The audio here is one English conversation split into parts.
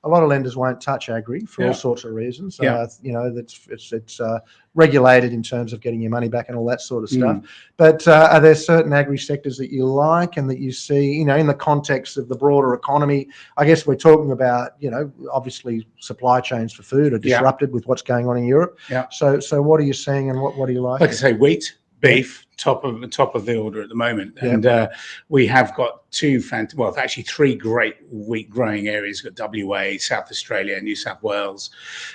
a lot of lenders won't touch agri for all Yeah. sorts of reasons. Yeah. You know, it's regulated in terms of getting your money back and all that sort of stuff. But are there certain agri sectors that you like and that you see, you know, in the context of the broader economy? I guess we're talking about, you know, obviously supply chains for food are disrupted with what's going on in Europe. Yeah. So what are you seeing and what do you like? Like I say, wheat, beef, top of the order at the moment. And we have got actually three great wheat growing areas. We've got WA, South Australia, New South Wales.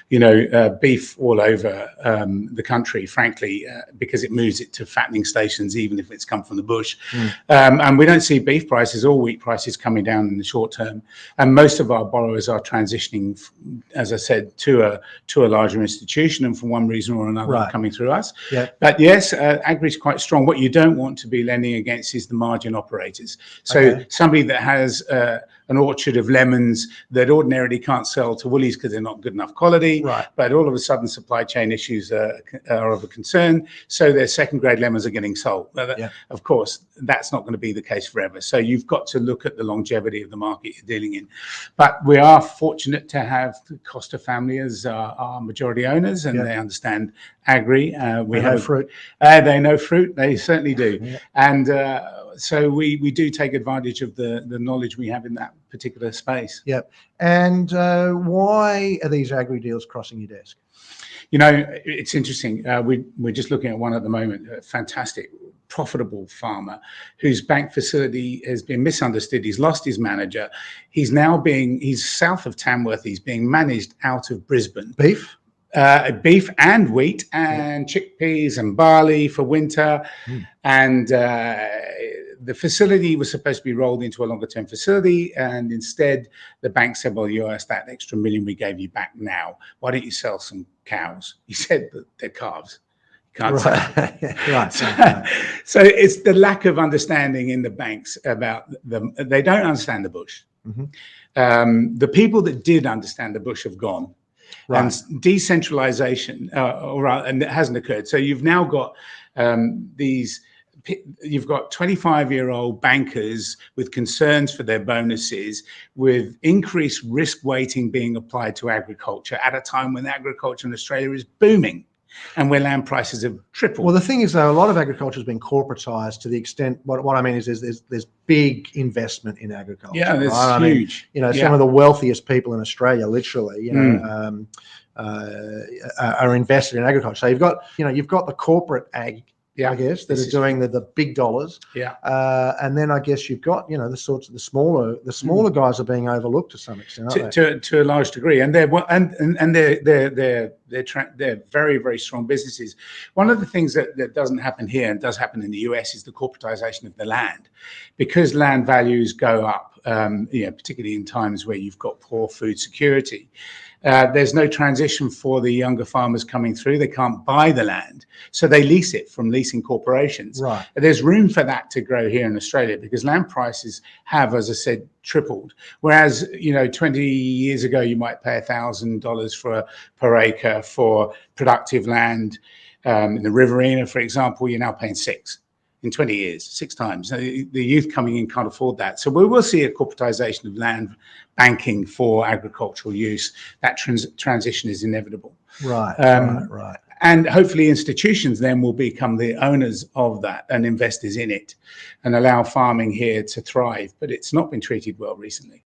You know, beef all over the country, frankly, because it moves it to fattening stations, even if it's come from the bush. And we don't see beef prices or wheat prices coming down in the short term. And most of our borrowers are transitioning, as I said, to a larger institution, and for one reason or another, coming through us. But yes, agri is quite strong. What you don't want to be lending against is the margin operators. So somebody that has an orchard of lemons that ordinarily can't sell to Woolies because they're not good enough quality, but all of a sudden supply chain issues are of a concern, so their second grade lemons are getting sold. Of course, that's not going to be the case forever. So you've got to look at the longevity of the market you're dealing in. But we are fortunate to have the Costa family as our majority owners, and they understand agri. They know fruit. They know fruit. They certainly do. And so we do take advantage of the knowledge we have in that particular space. And why are these agri deals crossing your desk? You know, it's interesting. We're just looking at one at the moment, a fantastic, profitable farmer whose bank facility has been misunderstood. He's lost his manager. He's south of Tamworth. He's being managed out of Brisbane. Beef? Beef and wheat and chickpeas and barley for winter. And the facility was supposed to be rolled into a longer term facility, and instead the bank said, well, you owe us that extra $1 million we gave you back now. Why don't you sell some cows? He said, but they're calves. You can't sell. So it's the lack of understanding in the banks about them. They don't understand the bush. The people that did understand the bush have gone. And decentralization, and it hasn't occurred. So you've now got you've got 25-year-old bankers with concerns for their bonuses, with increased risk weighting being applied to agriculture at a time when agriculture in Australia is booming and where land prices have tripled. Well, the thing is, though, a lot of agriculture has been corporatized to the extent, what I mean is there's big investment in agriculture. Yeah, there's huge. I mean, you know, some of the wealthiest people in Australia, literally, you know, are invested in agriculture. So you've got the corporate ag, I guess, that are doing the big dollars. And then I guess you've got, you know, the smaller guys are being overlooked to some extent, aren't they? To a large degree, and they're very, very strong businesses. One of the things that doesn't happen here and does happen in the US is the corporatization of the land, because land values go up, you know, particularly in times where you've got poor food security. There's no transition for the younger farmers coming through. They can't buy the land, so they lease it from leasing corporations. There's room for that to grow here in Australia because land prices have, as I said, tripled. Whereas, you know, 20 years ago, you might pay $1,000 per acre for productive land. In the Riverina, for example, you're now paying $6,000. In 20 years, 6 times. The youth coming in can't afford that. So we will see a corporatization of land banking for agricultural use. That transition is inevitable. Right. And hopefully institutions then will become the owners of that and investors in it and allow farming here to thrive. But it's not been treated well recently.